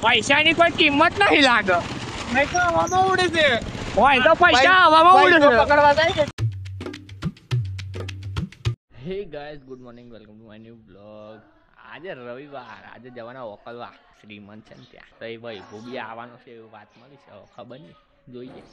પૈસાની કોઈ કિંમત નહીં લાગે. નહીં તો હવામાં ઉડે છે. હોય તો પૈસા હવામાં ઉડે છે. પકડવા જાય. Hey guys, good morning, welcome to my new blog. આજે રવિવાર, આજે જવાના ઓકલવા શ્રીમંત છે ને ત્યાં. તો એ ભાઈ ભૂબી આવવાનો છે એવી વાત મળી છે, ખબર નહીં, જોઈએ.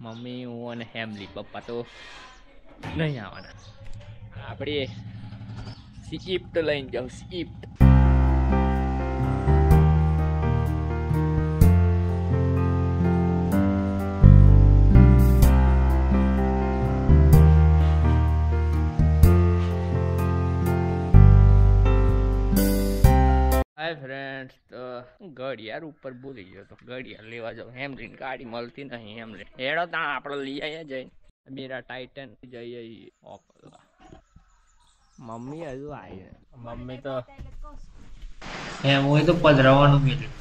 મમ્મી, હું અને હેમલી, પપ્પા તો નહીં આવવાના. આપણે સ્વિફ્ટ લઈને જાઉં, સ્વિફ્ટ. હાય ફ્રેન્ડ્સ, તો ઘડિયાળ ઉપર ભૂલી ગયો તો ઘડિયાળ લેવા જાઉં. હેમલીન ગાડી મળતી નહીં. હેમલીન હેડો ત્યાં આપણે લઈ આવીએ જઈને મેરા ટાઇટન જઈએ ઓકલવા. મમ્મી હજુ આવી. મમ્મી તો એમ હોય તો પધરાવાનું મિલ્યું.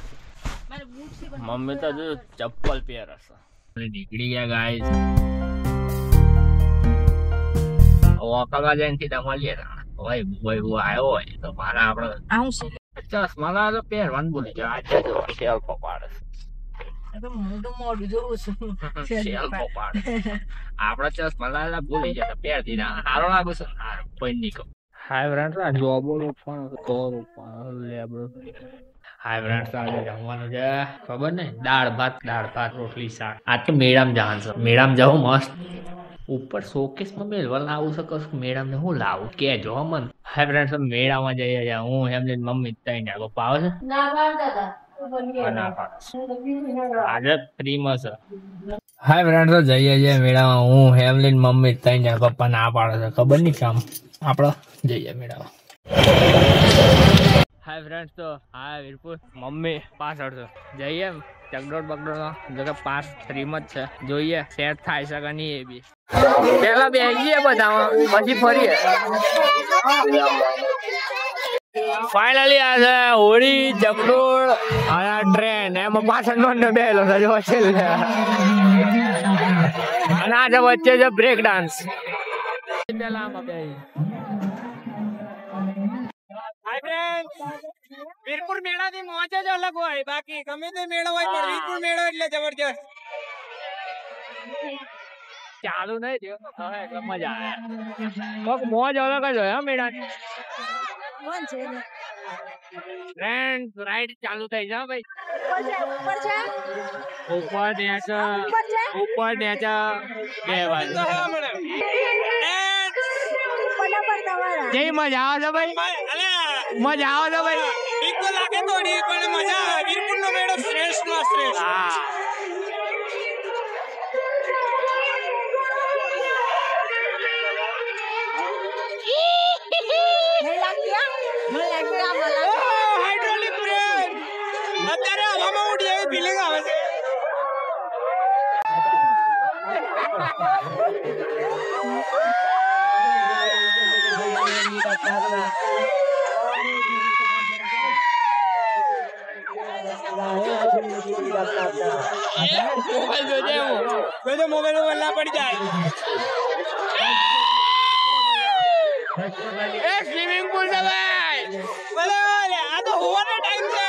મમ્મી તો હજુ ચપ્પલ પહેરશે. નીકળી ગયા ગાઈસ. ઓકલવા જઈને સીધા મળીએ. ભાઈ આવ્યો હોય તો મારા આપણે ચશ્મા ના તો પહેરવાનું ભૂલી જાય. આજે જો સેલ્ફો પાડે. આપડે ચશ્મા લાલા ભૂલી જાય પહેર દીધા. સારો લાગુ છે. કોઈ નહીં કહું. હાય ફ્રેન્ડ્સ, જોબો રોપવાનો તો લેબડો. હાય ફ્રેન્ડ્સ, આજે જમવાનું છે ખબર ને, દાળ ભાત રોટલી શાક. આજ તો મેળામાં જવાનું છે. મેળામાં જાઉં મસ્ત. ઉપર શોકેસમાં મેળવા લાવું છે. કશું મેળામાં હું લાવું કેજો મને. હાય ફ્રેન્ડ્સ, મેળામાં જઈએ. હું એમને મમ્મી તઈ ને પપ્પા આવે છે આજે ફ્રીમાં છે. હાય ફ્રેન્ડ્સ, જઈએ મેળામાં. હું હેમલીન મમ્મી તઈ ને પપ્પા ના પાડે છે. ખબર નહીં કામ. આપડે જઈએ મેળામાં. હાય ફ્રેન્ડ્સ, તો હા વીરપુર મમ્મી પાછળ છે. જઈએ ચકડોળ બકડોળ પાસ ફ્રીમાં જ છે. જોઈએ સેટ થાય છે કે નહીં. એ બી પેલા બેસીએ બધામાં, પછી ફરીએ. ફાઇનલી આ છે હોળી, ચકડોળ અને ટ્રેન. એમાં પાછળ નો બેલો છે અને આ છે વચ્ચે છે બ્રેક ડાન્સ. પેલા આમાં બે વીરપુર મેળા થી મોજ જ અલગ હોય. બાકી ગમે તે મેળો હોય પણ વીરપુર મેળો એટલે જબરજસ્ત. ચાલુ નહીં થયો એટલે મજા આવે. મોજ અલગ જ હોય મેળાની. ફ્રેન્ડ રાઈડ ચાલુ થઈ જાય ભાઈ. ઉપર નેચા બે બાજુ. જઈ મજા આવે છે ભાઈ. મજા આવે છે ભાઈ. બીક તો લાગે થોડી પણ મજા આવે. વીરપુર નો મેળો શ્રેષ્ઠ માં શ્રેષ્ઠ. હા, હાઇડ્રોલિક બ્રેક અત્યારે હવામાં ઉડી એવી ફીલિંગ આવે છે. મોબાઈલ ના પડી જાય. સ્વિમિંગ પુલ છે ભાઈ. ભલે આ તો હોવાનો ટાઈમ છે.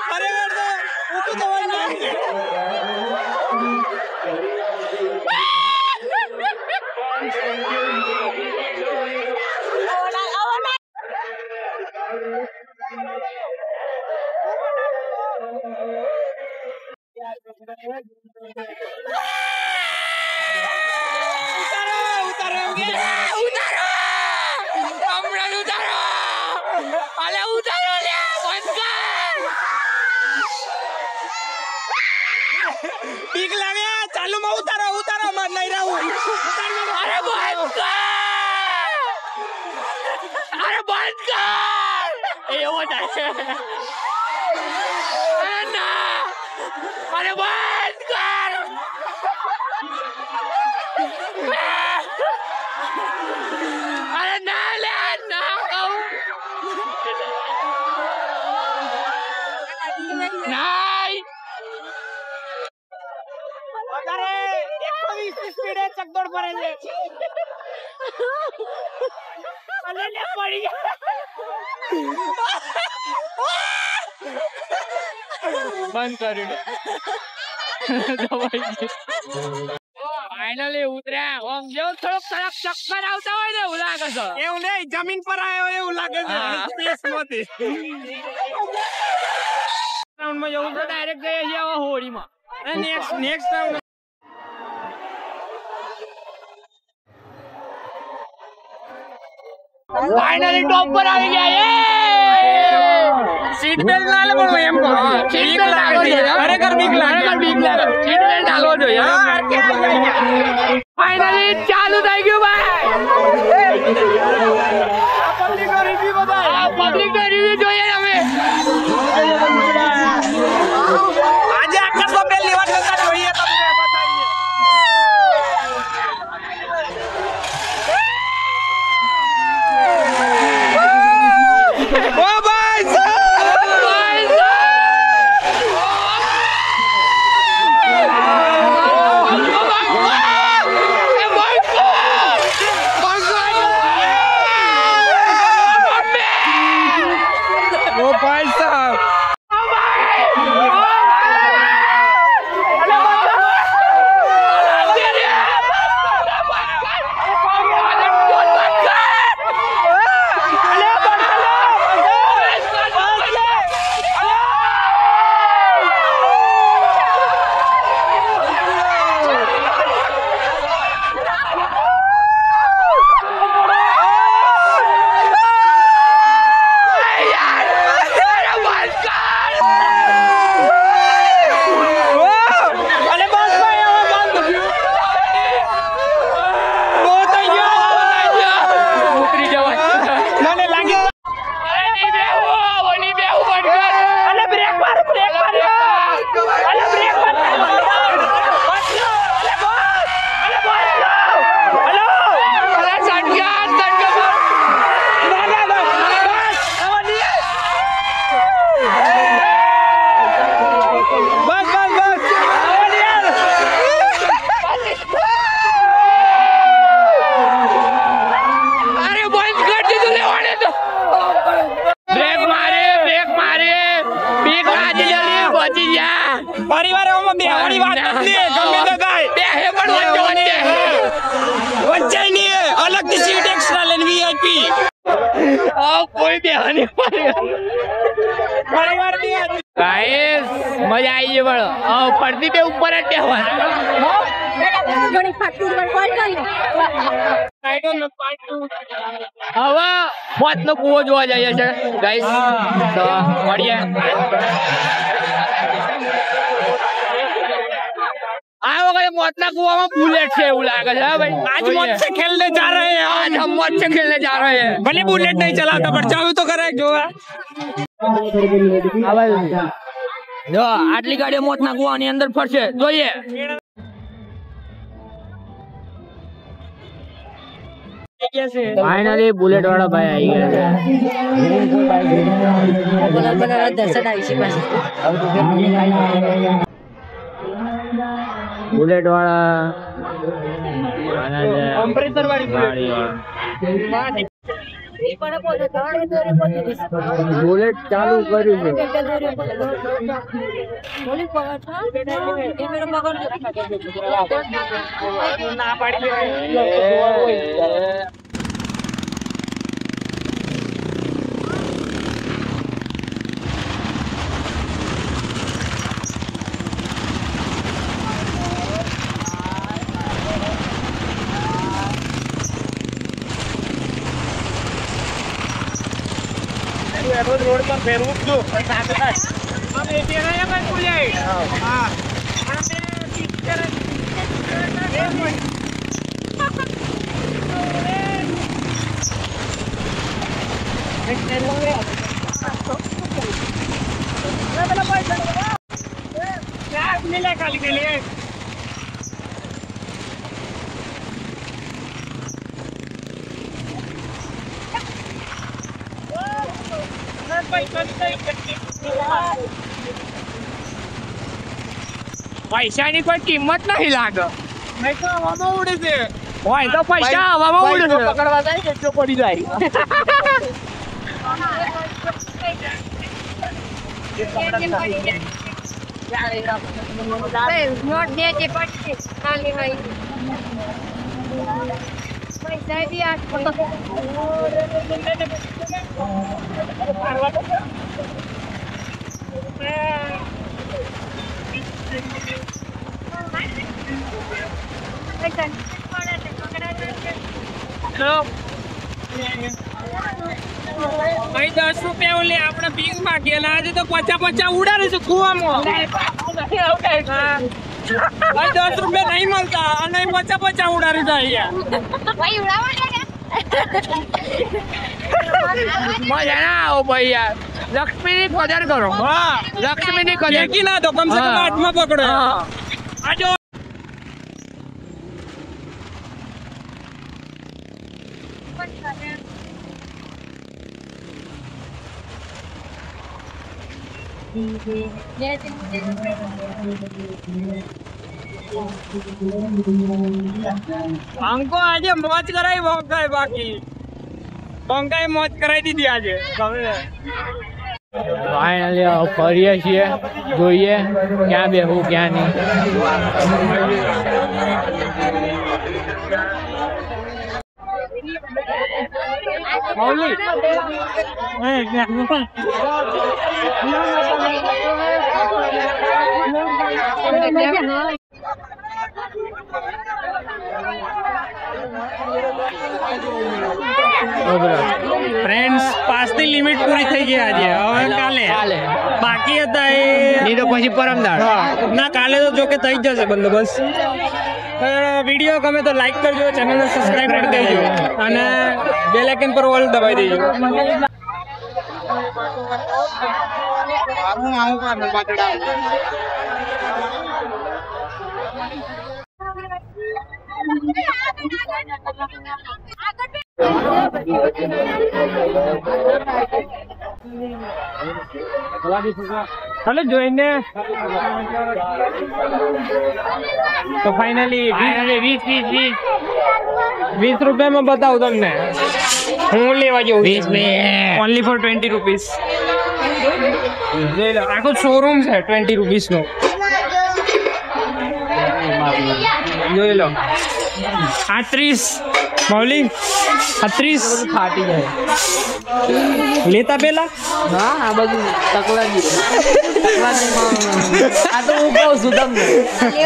ખરેખર તો ઊંચું થવાનું ટાઈમ છે. બીક લાગે. ચાલુ માં ઉતારો માં નહીં રહું. અરે બંધ કર. એવો થાય. અરે ના, અરે બંધ કર. અરે ના લે ના કહું નહીં. અત્યારે 120 સ્પીડે ચકદોડ ભરે છે. અને લે પડી ગયા. બંધ કર્યું ફાઇનલી ઉતર્યા આમ જેવું થોડોક ચક્કર આવતા હોય ને એવું લાગે છે એવું નહીં જમીન પર આવ્યો એવું લાગે છે સ્પેસ માંથી રાઉન્ડ માં જવું તો ડાયરેક્ટ ગઈએ છીએ હવે હોળીમાં નેક્સ્ટ રાઉન્ડ ફાઇનલી ટોપ પર આવી ગયા સીટ બેલ્ટ ના લે પણ એમ કહો સીટ બેલ્ટ ડાલવો જોઈએ ખરેખર બીક લાગે સીટ બેલ્ટ ડાલવો જોઈએ ફાઇનલી ચાલુ થઈ ગયું ભાઈ પબ્લિક નો રિવ્યુ બતાય પબ્લિક નો રિવ્યુ જોઈએ અમે આજે આખા તો પહેલી વાર જતા જોઈએ તમને બતાવીએ ઓ ભાઈ પરિવારોમાં બેહવાની વાત નથી ગમે તે થાય બેહે પણ વચ્ચે નહીં અલગથી સીટ એક્સ્ટ્રા લેન વીઆઈપી કોઈ બેહવાની પરિવાર ની ગાઈસ મજા આવી ગઈ પણ પડતી તે ઉપર જ બેહવાનું હવે મોતનો કૂવો જોવા જઈએ છે ગાઈસ તો મળીએ આ વખતે મોતના કૂવામાં બુલેટ છે એવું લાગે છે ભાઈ आज मौत से खेलने जा रहे हैं आज हम मौत से खेलने जा रहे हैं भले बुलेट नहीं चलाता पर चालू तो करे जो જો આટલી ગાડીઓ મોતના કૂવાની અંદર ફરશે જોઈએ ફાઇનલી બુલેટ વાળા ભાઈ આવી ગયા બુલેટ વાળા कंप्रेसर वाली બુલેટ ચાલુ કર્યું છે ना पाड़ी रोड पर फेरूक जो अब ये ना ये मत भूलिए हां खाली के लिए પૈસા ની કોઈ કિંમત નહીં લાગે નહીં તો હવામાં ઉડે છે હોય તો પૈસા હવામાં ઉડે છે પકડવા જાય કે જો પડી જાય નોટ દે તે પડશે ખાલી ભાઈ પૈસા દી આ ભાઈ 10 રૂપિયા ઓલે આપણે ભીખ માંગેલા આજે તો 50 ઉડાડીશું કુવામાં ભાઈ 10 રૂપિયા નહીં મળતા અને 50 ઉડાડી જાય ભાઈ ઉડાવવા મજા ના આવો ભાઈ યાર લક્ષ્મીની કદર કરો હા લક્ષ્મીની કદર ફેંકી ના દો કમ સે કમ હાથમાં પકડો આજો અંકો આજે મોજ કરાઈ ભોંકાય બાકી ભોંકાય મોજ કરાઈ દીધી આજે ફાઇનલી ફરીએ છીએ જોઈએ ક્યાં બેહું ક્યાં નહીં ફ્રેન્ડ્સ 5 ની લિમિટ પૂરી થઈ ગઈ આજે હવે કાલે બાકી હતા એ નહીં તો પછી પરમદાડ ના કાલે તો જો કે થઈ જ જશે બંદોબસ્ત વિડીયો ગમે તો લાઈક કરજો ચેનલને સબસ્ક્રાઇબ કરી દેજો અને બેલ આઇકન પર ઓલ દબાવી દેજો हेलो જોઈને તો ફાઇનલી 20 રૂપિયામાં બતાવું તમને હું લેવા જઉં 20 ઓનલી ફોર 20 રૂપીસ લઈ લો આખો શોરૂમ છે 20 રૂપીસ નો જોઈ લો 38 મૌલી 38 ફાટી જાય લેતા પેલા હા આ બધું તકલાજી આ તો હું કહું છું તમને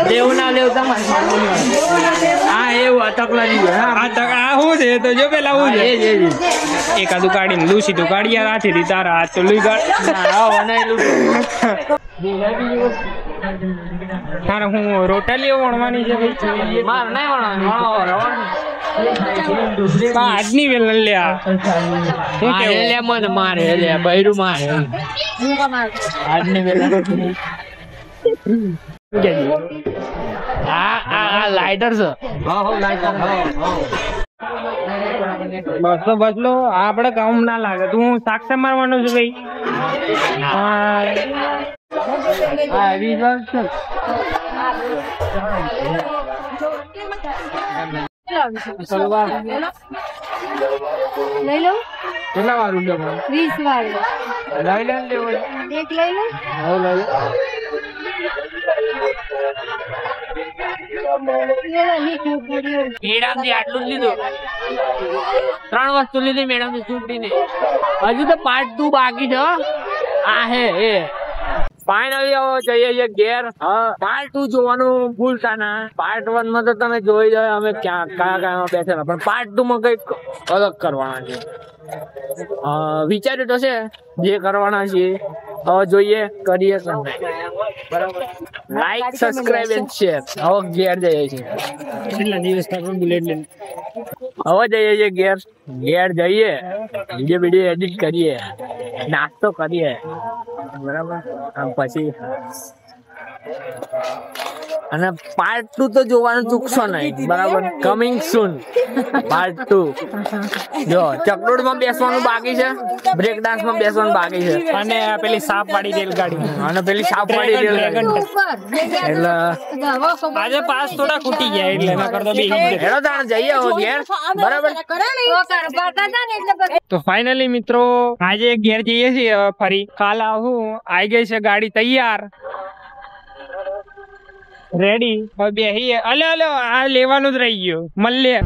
લેવું ના લેવું તમારે હા એવું આ તકલાજી આ શું છે તો જો પેલા હું છે એકાદું કાઢીને લૂસી તો કાઢી યાર હાથેથી તારા હાથ તો લઈ કાઢ તારે હું રોટલીઓ વણવાની છે ભાઈ મારે નહીં વણવાનું આજની વેલ લે આ મને મારે લે બૈરું મારે આજની વેલા આ લાઇટર છે બસલો આપડે કામ ના લાગે તું શાક મારવાનું છે ભાઈ લઈ લો કેટલા વાર 20 વાર લઈ લે એક લઈ લો મેડમથી આટલું જ લીધું 3 વસ્તુ લીધી મેડમની છૂટી હજુ તો પાર્ટ 2 બાકી છે આ હે એ ફાઇનલી જઈએ છીએ ઘેર પાર્ટ 2 જોવાનું ભૂલતા ના પાર્ટ 1 માં તો તમે જોઈ જાય અમે કયા કયા બેઠેલા પણ પાર્ટ 2 માં કઈક અલગ કરવાના છે વિચાર્યું તો છે જે કરવાના છે હવે જોઈએ કરીએ બરાબર લાઈક સબસ્ક્રાઇબ એન્ડ શેર હવે ઘેર જઈએ છીએ કેટલા દિવસ બુલેટ લઈને હવે જઈએ છીએ ઘેર જઈએ વિડીયો એડિટ કરીએ નાસ્તો કરીએ બરાબર પછી અને પાર્ટ 2 તો જોવાનું ચૂકશો નહીં, બરાબર? કમિંગ સૂન પાર્ટ 2. જો ચકડોળ માં બેસવાનું બાકી છે, બ્રેક ડાન્સ માં બેસવાનું બાકી છે, અને પેલી સાપ વાળી રેલગાડી અને પેલી સાપ વાળી રેલગાડી. એટલે આજે પાસ થોડા ખૂટી ગયા એટલે એના કરતા બી હેડો તાણ જઈએ હવે ઘેર, બરાબર? તો ફાઇનલી મિત્રો આજે ઘેર જઈએ છીએ હવે ફરી. કાલ આવું આવી ગઈ છે ગાડી તૈયાર રેડી. હવે બેહીએ. અલે આ લેવાનું જ રહી ગયું. મળીએ.